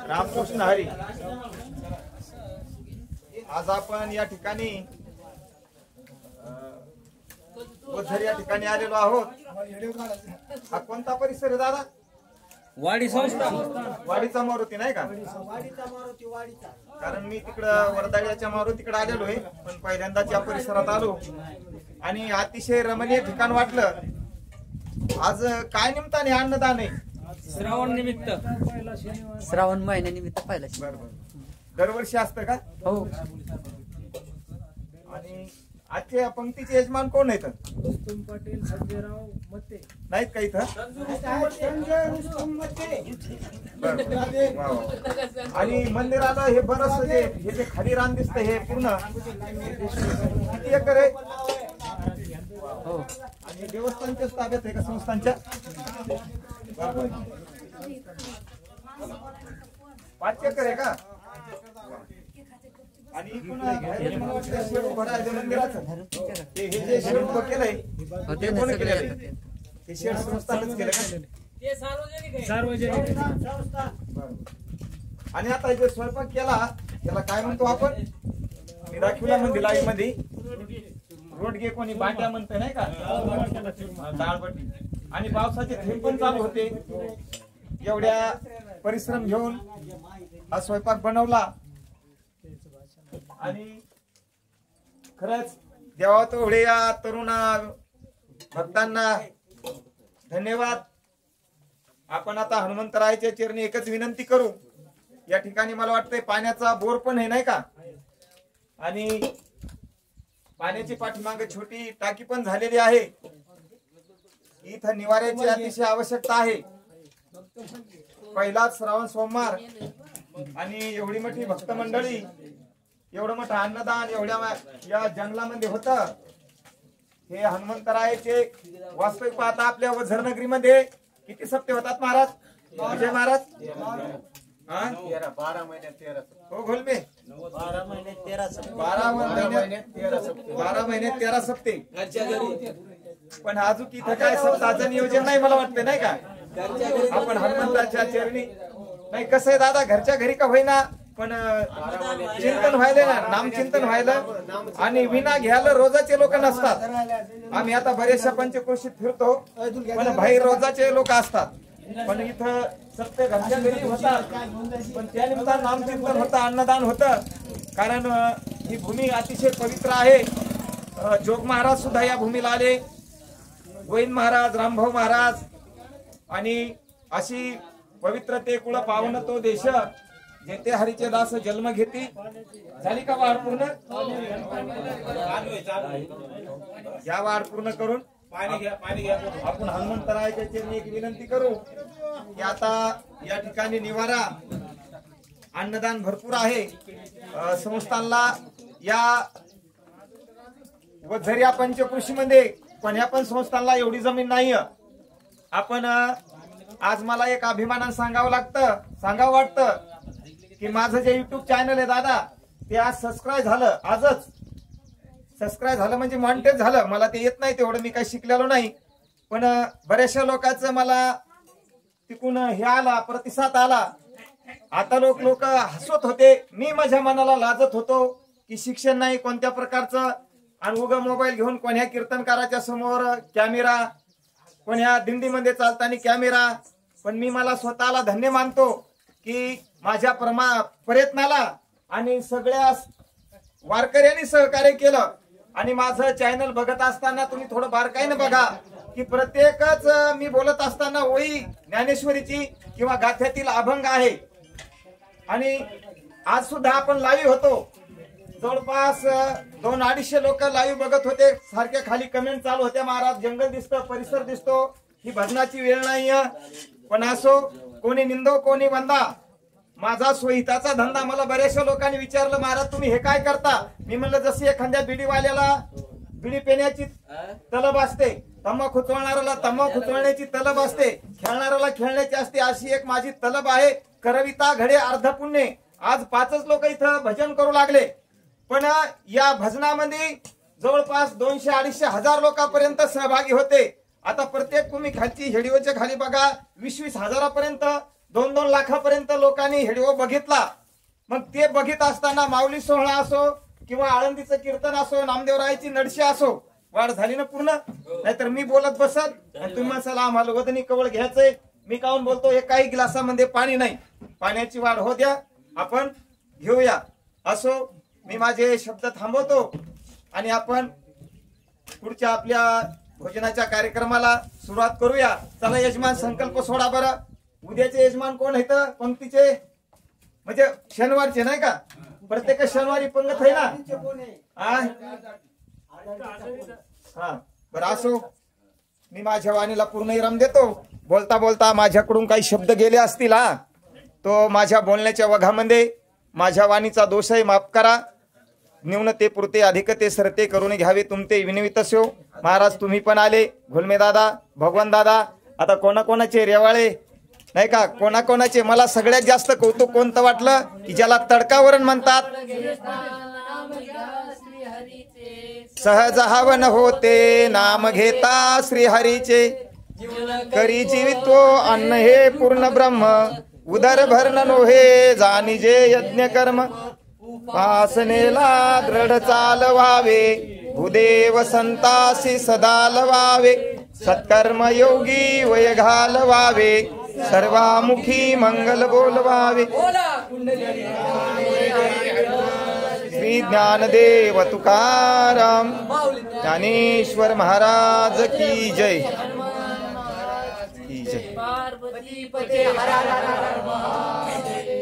रामकृष्ण हरी. आज आपण या ठिकाणी वझर या ठिकाणी आलेलो आहोत. हा कोणता परिसर आहे दादा? वाडी संस्था. वाडीचा मारुती नाही का? कारण मी तिकडं वर्धाड्याच्या मारुतीकडे आलेलो आहे, पण पहिल्यांदाच या परिसरात आलो आणि अतिशय रमणीय ठिकाण वाटलं. आज काय निमित्ताने अन्नदान आहे? श्रावण निमित्त, श्रावण महिन्यानिमित्त पहिला. बरोबर. दरवर्षी असतं का? हो. आणि आजच्या पंक्तीचे यजमान कोण आहेत? रुस्तुम पाटील, संजयराव मते नाहीत का इथं? बरं. वा वा. आणि मंदिराला हे बरंच हे जे खाली रान दिसतं हे पूर्ण किती एकर आहे? हो. आणि देवस्थानच्या ताब्यात आहे का संस्थांच्या? 5 एकर आहे का? आणि मंदिराचं हे जे शेड उभं केलंय ते कोणी केलेलं? हे शेड संस्थानच केलं का? ते सार्वजनिक आहे. सार्वजनिक. आणि आता जे स्वयंपाक केला त्याला काय म्हणतो आपण? मी दाखवला म्हणजे लाईव्ह मध्ये रोडगे कोणी बाट्या म्हणते नाही का? डाळबट्टी. आणि पावसाचे थेंब पण चालू होते. एवढ्या परिश्रम घेऊन हा स्वयंपाक बनवला आणि खरंच देवा तोडे या तरुणा भक्तांना धन्यवाद. आपण आता हनुमंतरायाच्या चरणी एकच विनंती करू. या ठिकाणी मला वाटतंय पाण्याचा बोर पण आहे नाही का? आणि पाण्याची पाठीमागे छोटी टाकी पण झालेली आहे. इथं निवाऱ्याची अतिशय आवश्यकता आहे. पहिलाच श्रावण सोमवार आणि एवढी मोठी भक्त मंडळी, एवढं मोठं अन्नदान एवढ्या या जंगलामध्ये होतं. हे हनुमंतरायाचे वास्तविक पाहता आपल्या वझरनगरीमध्ये किती सप्ते होतात महाराज? विजय महाराज 12 महिन्यात 13. हो घोलमे 12 महिन्यात 13 सप्ते. 12 महिन्यात 13 सप्ते. पण अजून इथं काय सप्ताहाचं नियोजन नाही मला वाटतं नाही का? आपण हनुमंताच्या चरणी नाही. कसं आहे दादा, घरच्या घरी का होईना पण चिंतन व्हायला ना, नामचिंतन व्हायला. आणि विना घ्यायला रोजाचे लोक नसतात. आम्ही आता बरेचशा पंचक्रोशीत फिरतो पण बाहेर रोजाचे लोक असतात. पण इथं सत्य घरच्या घरी होतात. पण त्या निमित्तानं नामचिंतन होतं, अन्नदान होतं. कारण ही भूमी अतिशय पवित्र आहे. जोग महाराज सुद्धा या भूमीला आले, गोविंद महाराज, रामभाऊ महाराज. आणि अशी पवित्र ते कुळ पावन तो देश जेते हरीचे दास जन्म घेती. झाली का वाढ पूर्ण? या वाढ पूर्ण करून आपण हनुमंतरायाच्या चरणी एक विनंती करू की आता या ठिकाणी निवारा अन्नदान भरपूर आहे. संस्थानला या वझर या पंचकृषी मध्ये कोण्या पण संस्थानला एवढी जमीन नाही. आपण आज मला एक अभिमानानं सांगावं वाटतं की माझं जे युट्यूब चॅनल आहे दादा ते आज सबस्क्राईब झालं. आजच सबस्क्राईब झालं म्हणजे मॉनिटाईज झालं. मला ते येत नाही तेवढं, मी काही शिकलेलो नाही. पण बऱ्याचशा लोकांचं मला तिकून हे आला, प्रतिसाद आला. आता लोक हसवत होते. मी माझ्या मनाला लाजत होतो की शिक्षण नाही कोणत्या प्रकारचं. आणि उगा मोबाईल घेऊन कोण्या कीर्तनकाराच्या समोर कॅमेरा, कोण्या दिंडीमध्ये चालताना कॅमेरा. पण मी मला स्वतःला धन्य मानतो की माझ्या प्रयत्नाला आणि सगळ्या वारकऱ्यांनी सहकार्य केलं. आणि माझं चॅनल बघत असताना तुम्ही थोडं बारकाईनं बघा की प्रत्येकच मी बोलत असताना ओळी ज्ञानेश्वरीची किंवा गाथ्यातील अभंग आहे. आणि आज सुद्धा आपण लाईव्ह होतो. जवळपास 200-250 लोक लाईव्ह बघत होते. सारख्या खाली कमेंट चालू होत्या, महाराज जंगल दिसतं, परिसर दिसतो, ही भजनाची वेळ नाही. पण असो, कोणी निंदो कोणी वंदा, माझा स्वहिताचा धंदा. मला बऱ्याचशा लोकांनी विचारलं महाराज तुम्ही हे काय करता? मी म्हणलं जशी एखाद्या बिडीवाल्याला बिडी पिण्याची तलब असते, तंबाखू खुचवणाऱ्याला तंबाखू खुचवण्याची तलब असते, खेळणाऱ्याला खेळण्याची असते, अशी एक माझी तलब आहे. करविता घडे अर्ध पुण्य. आज 5च लोक इथं भजन करू लागले. पण या भजनामध्ये जवळपास 200-250 हजार लोकांपर्यंत सहभागी होते. आता प्रत्येक तुम्ही खालची हेडिओच्या खाली बघा 20-20 हजारापर्यंत 2-2 लाखापर्यंत लोकांनी हेडिओ बघितला. मग ते बघित असताना माऊली सोहळा असो किंवा आळंदीचं कीर्तन असो, नामदेवरायाची नडशी असो, वाढ झाली ना पूर्ण. नाहीतर मी बोलत बसत आणि तुम्ही म्हणाला आम्हाला वदनी कवळ घ्यायचंय. मी काहून बोलतो एकाही ग्लासामध्ये पाणी नाही, पाण्याची वाढ हो द्या, आपण घेऊया. असो मी माझे शब्द थांबवतो आणि आपण पुढच्या आपल्या भोजनाच्या कार्यक्रमाला सुरुवात करूया. चला यजमान संकल्प सोडा बरं. उद्याचे यजमान कोण आहेत पंक्तीचे? म्हणजे शनिवारचे नाही का? प्रत्येक शनिवारी पंगत आहे ना. हा बरं असो. मी माझ्या वाणीला पूर्ण विराम देतो. बोलता बोलता माझ्याकडून काही शब्द गेले असतील तो माझ्या बोलण्याच्या वघामध्ये माझ्या वाणीचा दोषही माफ करा. न्यूनते पुरते अधिकते सरते करून घ्यावे तुमते विनवितस्यो. महाराज तुम्ही पण आले, घोलमे दादा, भगवान दादा. आता कोणाकोणाचे रेवाळे नाही का, कोणाकोणाचे. मला सगळ्यात जास्त कौतुक कोणतं वाटलं की ज्याला तडकावरण म्हणतात. सहज हवन होते नाम घेता श्रीहरीचे. करी जीवित्व अन्न हे पूर्ण ब्रह्म. उदर भरण नोहे जाणीजे यज्ञ कर्म. वासनेला दृढ चालवावे भूदेव संतासी सदा लवावे. सत्कर्म योगी वय घालवावे सर्वामुखी मंगल बोलवावे. श्री ज्ञानदेव तुकाराम ज्ञानेश्वर महाराज की जय. की जय. पार्वती पते हर हर हर हर महादेव.